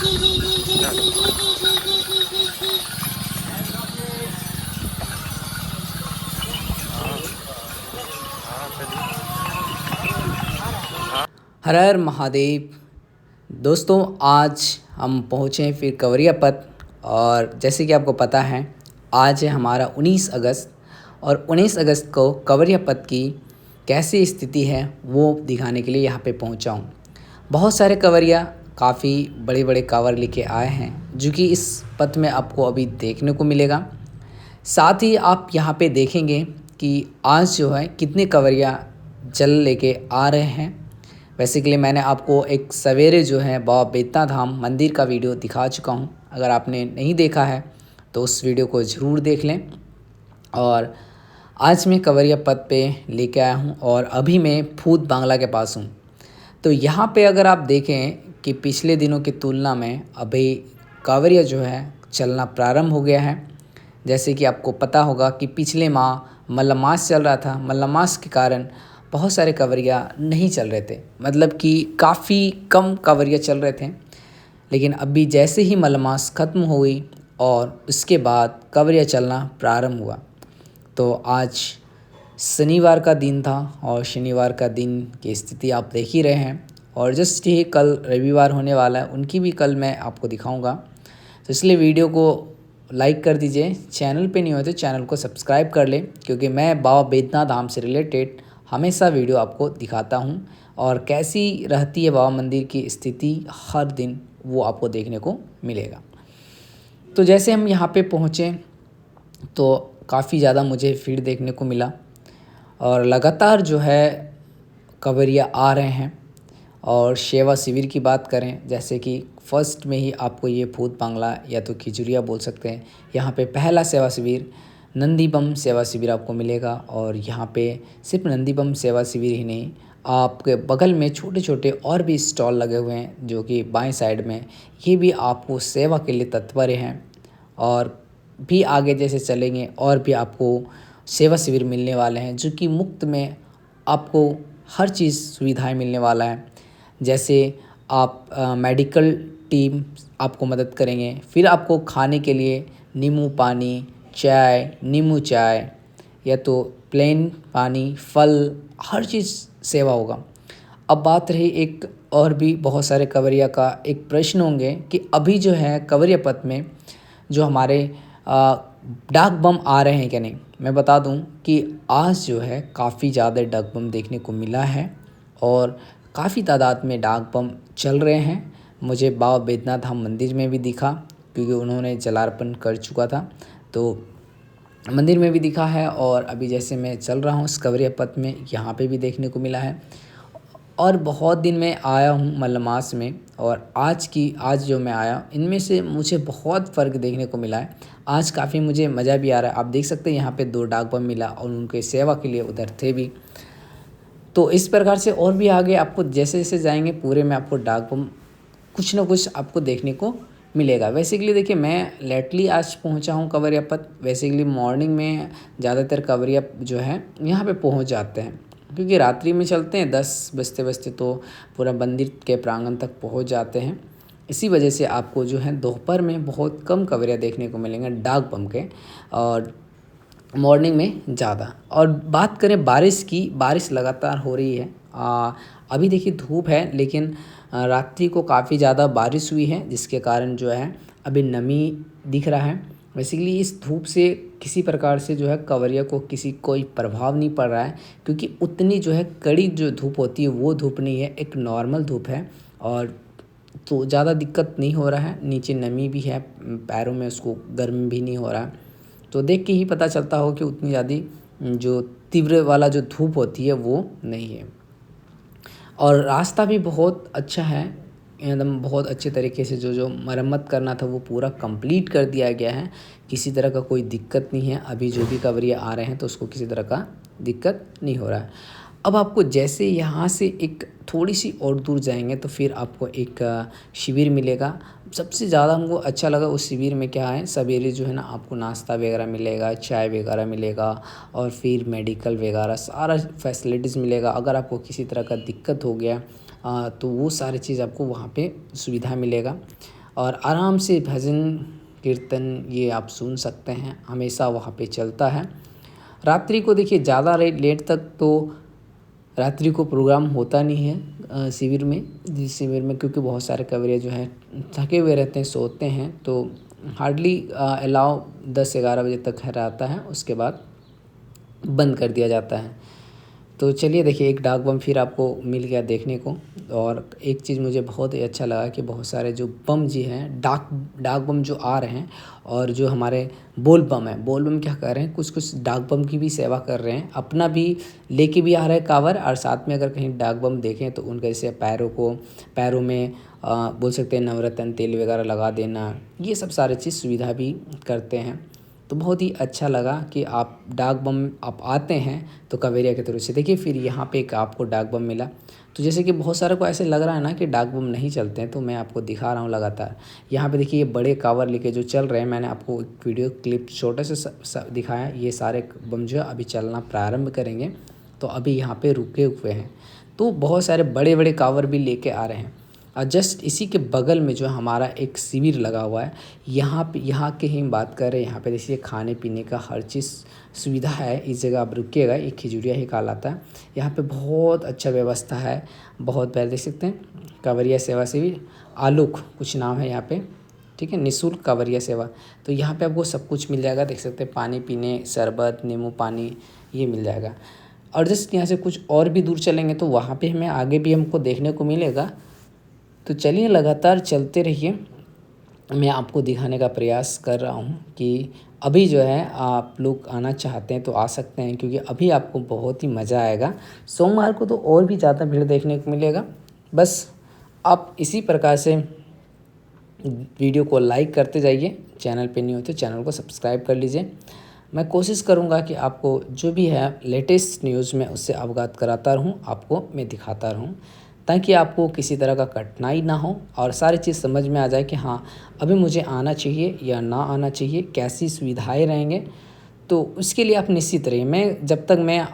हर हर महादेव। दोस्तों, आज हम पहुँचे हैं फिर कंवरिया पथ। और जैसे कि आपको पता है, आज है हमारा 19 अगस्त और 19 अगस्त को कंवरिया पथ की कैसी स्थिति है वो दिखाने के लिए यहाँ पे पहुँचा हूँ। बहुत सारे कंवरिया काफ़ी बड़े बड़े कांवर लेके आए हैं जो कि इस पथ में आपको अभी देखने को मिलेगा। साथ ही आप यहाँ पे देखेंगे कि आज जो है कितने कंवरिया जल लेके आ रहे हैं। वैसे के लिए मैंने आपको एक सवेरे जो है बाबा बैद्यनाथ धाम मंदिर का वीडियो दिखा चुका हूँ। अगर आपने नहीं देखा है तो उस वीडियो को ज़रूर देख लें। और आज मैं कंवरिया पथ पे लेके आया हूँ और अभी मैं भूत बांग्ला के पास हूँ। तो यहाँ पे अगर आप देखें कि पिछले दिनों की तुलना में अभी कांवरिया जो है चलना प्रारंभ हो गया है। जैसे कि आपको पता होगा कि पिछले माह मलमास चल रहा था। मलमास के कारण बहुत सारे कांवरिया नहीं चल रहे थे, मतलब कि काफ़ी कम कांवरिया चल रहे थे। लेकिन अभी जैसे ही मलमास ख़त्म हो गई और उसके बाद कांवरिया चलना प्रारंभ हुआ। तो आज शनिवार का दिन था और शनिवार का दिन की स्थिति आप देख ही रहे हैं। और जस्ट ही कल रविवार होने वाला है, उनकी भी कल मैं आपको दिखाऊंगा। तो इसलिए वीडियो को लाइक कर दीजिए। चैनल पे नहीं हो तो चैनल को सब्सक्राइब कर लें, क्योंकि मैं बाबा बैद्यनाथ धाम से रिलेटेड हमेशा वीडियो आपको दिखाता हूं। और कैसी रहती है बाबा मंदिर की स्थिति हर दिन, वो आपको देखने को मिलेगा। तो जैसे हम यहाँ पे पहुँचे तो काफ़ी ज़्यादा मुझे भीड़ देखने को मिला और लगातार जो है कांवरिया आ रहे हैं। और सेवा शिविर की बात करें, जैसे कि फर्स्ट में ही आपको ये भूत बांग्ला या तो खिजुरिया बोल सकते हैं, यहाँ पे पहला सेवा शिविर नंदी बम सेवा शिविर आपको मिलेगा। और यहाँ पे सिर्फ नंदी बम सेवा शिविर ही नहीं, आपके बगल में छोटे छोटे और भी स्टॉल लगे हुए हैं जो कि बाएं साइड में, ये भी आपको सेवा के लिए तत्पर हैं। और भी आगे जैसे चलेंगे और भी आपको सेवा शिविर मिलने वाले हैं जो कि मुफ्त में आपको हर चीज़ सुविधाएं मिलने वाला है। जैसे आप मेडिकल टीम आपको मदद करेंगे, फिर आपको खाने के लिए नींबू पानी, चाय, नींबू चाय या तो प्लेन पानी, फल, हर चीज़ सेवा होगा। अब बात रही एक और भी बहुत सारे कंवरिया का एक प्रश्न होंगे कि अभी जो है कंवरिया पथ में जो हमारे डाक बम आ रहे हैं क्या नहीं। मैं बता दूं कि आज जो है काफ़ी ज़्यादा डाक बम देखने को मिला है और काफ़ी तादाद में डाक बम चल रहे हैं। मुझे बाबा बैद्यनाथ धाम मंदिर में भी दिखा, क्योंकि उन्होंने जलार्पण कर चुका था, तो मंदिर में भी दिखा है। और अभी जैसे मैं चल रहा हूँ इस कंवरिया पथ में, यहाँ पे भी देखने को मिला है। और बहुत दिन में आया हूँ मलमास में, और आज जो मैं आया, इनमें से मुझे बहुत फ़र्क देखने को मिला है। आज काफ़ी मुझे मज़ा भी आ रहा है। आप देख सकते हैं यहाँ पे 2 डाक बम मिला और उनके सेवा के लिए उधर थे भी। तो इस प्रकार से और भी आगे आपको जैसे जैसे जाएंगे पूरे में आपको डाक बम कुछ ना कुछ आपको देखने को मिलेगा। बेसिकली देखिए, मैं लेटली आज पहुंचा हूं कंवरिया पथ। बेसिकली मॉर्निंग में ज़्यादातर कंवरिया जो है यहाँ पे पहुंच जाते हैं, क्योंकि रात्रि में चलते हैं 10 बजते बजते तो पूरा मंदिर के प्रांगण तक पहुंच जाते हैं। इसी वजह से आपको जो है दोपहर में बहुत कम कंवरिया देखने को मिलेंगे डाक बम के, और मॉर्निंग में ज़्यादा। और बात करें बारिश की, बारिश लगातार हो रही है। अभी देखिए धूप है, लेकिन रात्रि को काफ़ी ज़्यादा बारिश हुई है, जिसके कारण जो है अभी नमी दिख रहा है। बेसिकली इस धूप से किसी प्रकार से जो है कंवरिया को किसी कोई प्रभाव नहीं पड़ रहा है, क्योंकि उतनी जो है कड़ी जो धूप होती है वो धूप नहीं है, एक नॉर्मल धूप है। और तो ज़्यादा दिक्कत नहीं हो रहा है, नीचे नमी भी है, पैरों में उसको गर्म भी नहीं हो रहा है। तो देख के ही पता चलता हो कि उतनी ज़्यादा जो तीव्र वाला जो धूप होती है वो नहीं है। और रास्ता भी बहुत अच्छा है, एकदम बहुत अच्छे तरीके से जो मरम्मत करना था वो पूरा कंप्लीट कर दिया गया है। किसी तरह का कोई दिक्कत नहीं है। अभी जो भी कंवरिया आ रहे हैं तो उसको किसी तरह का दिक्कत नहीं हो रहा है। अब आपको जैसे यहाँ से एक थोड़ी सी और दूर जाएंगे तो फिर आपको एक शिविर मिलेगा। सबसे ज़्यादा हमको अच्छा लगा उस शिविर में क्या है, सवेरे जो है ना आपको नाश्ता वगैरह मिलेगा, चाय वगैरह मिलेगा, और फिर मेडिकल वगैरह सारा फैसिलिटीज़ मिलेगा। अगर आपको किसी तरह का दिक्कत हो गया तो वो सारी चीज़ आपको वहाँ पे सुविधा मिलेगा। और आराम से भजन कीर्तन ये आप सुन सकते हैं, हमेशा वहाँ पे चलता है। रात्रि को देखिए ज़्यादा लेट तक तो रात्रि को प्रोग्राम होता नहीं है शिविर में, जिस शिविर में, क्योंकि बहुत सारे कवरिया जो हैं थके हुए रहते हैं, सोते हैं, तो हार्डली अलाउ 10-11 बजे तक है रहता है, उसके बाद बंद कर दिया जाता है। तो चलिए देखिए एक डाक बम फिर आपको मिल गया देखने को। और एक चीज़ मुझे बहुत ही अच्छा लगा कि बहुत सारे जो बम जी हैं, डाक बम जो आ रहे हैं, और जो हमारे बोल बम है, बोल बम क्या कर रहे हैं, कुछ कुछ डाक बम की भी सेवा कर रहे हैं, अपना भी लेके भी आ रहे हैं कावर, और साथ में अगर कहीं डाक बम देखें तो उनके जैसे पैरों में बोल सकते हैं नवरत्न तेल वगैरह लगा देना, ये सब सारे चीज़ सुविधा भी करते हैं। तो बहुत ही अच्छा लगा कि आप डाक बम आप आते हैं तो कवेरिया के थ्रू से देखिए। फिर यहाँ पे एक आपको डाक बम मिला, तो जैसे कि बहुत सारे को ऐसे लग रहा है ना कि डाक बम नहीं चलते हैं, तो मैं आपको दिखा रहा हूँ लगातार। यहाँ पे देखिए ये बड़े कावर लेके जो चल रहे हैं, मैंने आपको एक वीडियो क्लिप छोटे से दिखाया। ये सारे बम जो है अभी चलना प्रारंभ करेंगे, तो अभी यहाँ पे रुके हुए हैं। तो बहुत सारे बड़े बड़े कावर भी लेके आ रहे हैं। और जस्ट इसी के बगल में जो हमारा एक शिविर लगा हुआ है, यहाँ के ही बात करें, यहाँ पे देखिए खाने पीने का हर चीज़ सुविधा है। इस जगह आप रुकिएगा, ये खिजुरिया ही कहलाता है। यहाँ पे बहुत अच्छा व्यवस्था है, बहुत पहले देख सकते हैं कांवरिया सेवा शिविर, आलोक कुछ नाम है यहाँ पे, ठीक है, निःशुल्क कांवरिया सेवा। तो यहाँ पे आपको सब कुछ मिल जाएगा, देख सकते हैं पानी पीने, शरबत, नींबू पानी, ये मिल जाएगा। और जस्ट यहाँ से कुछ और भी दूर चलेंगे तो वहाँ पे हमें आगे भी हमको देखने को मिलेगा। तो चलिए लगातार चलते रहिए, मैं आपको दिखाने का प्रयास कर रहा हूँ कि अभी जो है आप लोग आना चाहते हैं तो आ सकते हैं, क्योंकि अभी आपको बहुत ही मज़ा आएगा। सोमवार को तो और भी ज़्यादा भीड़ देखने को मिलेगा। बस आप इसी प्रकार से वीडियो को लाइक करते जाइए, चैनल पे नहीं हो तो चैनल को सब्सक्राइब कर लीजिए। मैं कोशिश करूँगा कि आपको जो भी है लेटेस्ट न्यूज़ में उससे अवगत कराता रहूँ, आपको मैं दिखाता रहूँ, ताकि आपको किसी तरह का कठिनाई ना हो और सारी चीज़ समझ में आ जाए कि हाँ अभी मुझे आना चाहिए या ना आना चाहिए, कैसी सुविधाएं रहेंगे। तो उसके लिए आप निश्चित रहिए, मैं जब तक मैं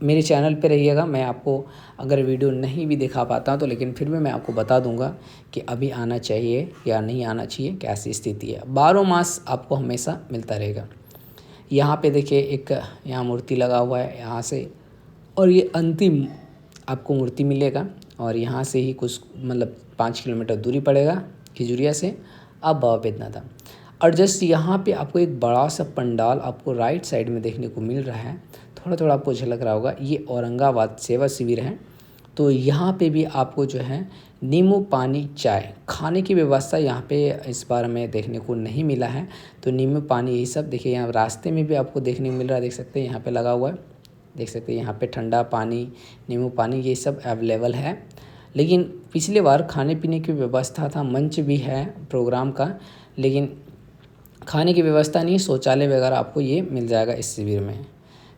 मेरे चैनल पे रहिएगा, मैं आपको अगर वीडियो नहीं भी दिखा पाता तो लेकिन फिर भी मैं आपको बता दूंगा कि अभी आना चाहिए या नहीं आना चाहिए, कैसी स्थिति है। 12 मास आपको हमेशा मिलता रहेगा। यहाँ पे देखिए एक यहाँ मूर्ति लगा हुआ है यहाँ से, और ये अंतिम आपको मूर्ति मिलेगा, और यहाँ से ही कुछ मतलब 5 किलोमीटर दूरी पड़ेगा खिजुरिया से अब बाबा बैद्यनाथ धाम। और जस्ट यहाँ पे आपको एक बड़ा सा पंडाल आपको राइट साइड में देखने को मिल रहा है, थोड़ा थोड़ा आपको झलक रहा होगा, ये औरंगाबाद सेवा शिविर है। तो यहाँ पे भी आपको जो है नींबू पानी चाय खाने की व्यवस्था यहाँ पे इस बार हमें देखने को नहीं मिला है। तो नींबू पानी यही सब देखिए यहाँ रास्ते में भी आपको देखने को मिल रहा है, देख सकते हैं यहाँ पे लगा हुआ है, देख सकते हैं यहाँ पे ठंडा पानी, नींबू पानी, ये सब अवेलेबल है। लेकिन पिछले बार खाने पीने की व्यवस्था था, मंच भी है प्रोग्राम का, लेकिन खाने की व्यवस्था नहीं, शौचालय वगैरह आपको ये मिल जाएगा इस शिविर में।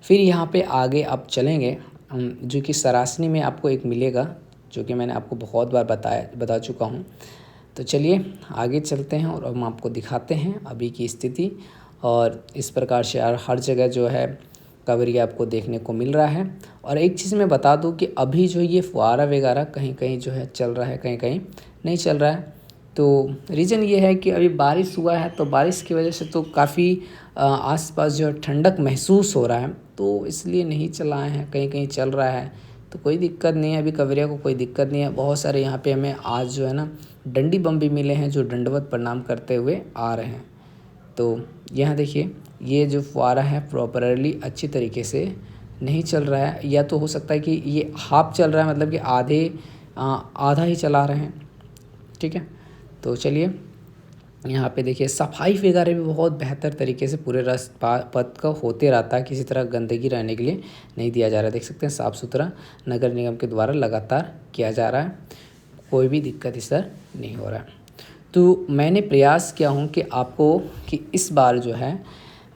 फिर यहाँ पे आगे आप चलेंगे जो कि सरासनी में आपको एक मिलेगा, जो कि मैंने आपको बहुत बार बता चुका हूँ। तो चलिए आगे चलते हैं और हम आपको दिखाते हैं अभी की स्थिति। और इस प्रकार से हर जगह जो है कांवरिया आपको देखने को मिल रहा है। और एक चीज़ मैं बता दूं कि अभी जो ये फुहारा वगैरह कहीं कहीं जो है चल रहा है, कहीं कहीं नहीं चल रहा है। तो रीज़न ये है कि अभी बारिश हुआ है, तो बारिश की वजह से तो काफ़ी आसपास जो ठंडक महसूस हो रहा है, तो इसलिए नहीं चलाए हैं, कहीं कहीं चल रहा है। तो कोई दिक्कत नहीं है, अभी कांवरिया को कोई दिक्कत नहीं है। बहुत सारे यहाँ पे हमें आज जो है ना डंडी बम भी मिले हैं, जो दंडवत प्रणाम करते हुए आ रहे हैं। तो यहाँ देखिए ये जो फुहारा है प्रॉपरली अच्छी तरीके से नहीं चल रहा है, या तो हो सकता है कि ये हाफ चल रहा है, मतलब कि आधा ही चला रहे हैं, ठीक है। तो चलिए यहाँ पे देखिए सफाई वगैरह भी बहुत बेहतर तरीके से पूरे पथ का होते रहता है, किसी तरह गंदगी रहने के लिए नहीं दिया जा रहा है। देख सकते हैं साफ़ सुथरा नगर निगम के द्वारा लगातार किया जा रहा है, कोई भी दिक्कत इस तरह नहीं हो रहा है। तो मैंने प्रयास किया हूँ कि आपको कि इस बार जो है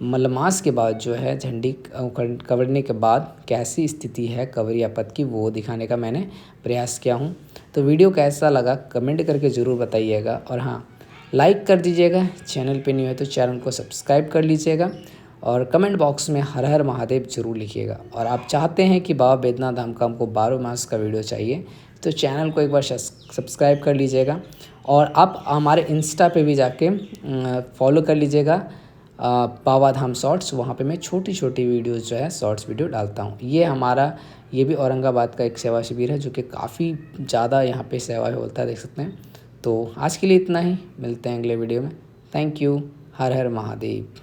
मलमास के बाद जो है झंडी कवरने के बाद कैसी स्थिति है कांवरिया पथ की, वो दिखाने का मैंने प्रयास किया हूँ। तो वीडियो कैसा लगा कमेंट करके ज़रूर बताइएगा, और हाँ लाइक कर दीजिएगा, चैनल पे नहीं है तो चैनल को सब्सक्राइब कर लीजिएगा, और कमेंट बॉक्स में हर हर महादेव जरूर लिखिएगा। और आप चाहते हैं कि बाबा बैद्यनाथ धाम का हमको 12 मास का वीडियो चाहिए, तो चैनल को एक बार सब्सक्राइब कर लीजिएगा और आप हमारे इंस्टा पे भी जाके फॉलो कर लीजिएगा, बाबा धाम शॉर्ट्स। वहाँ पे मैं छोटी छोटी वीडियोज़ जो है शॉर्ट्स वीडियो डालता हूँ। ये भी औरंगाबाद का एक सेवा शिविर है जो कि काफ़ी ज़्यादा यहाँ पे सेवा होता है, देख सकते हैं। तो आज के लिए इतना ही, मिलते हैं अगले वीडियो में। Thank you. Her her Mahadev.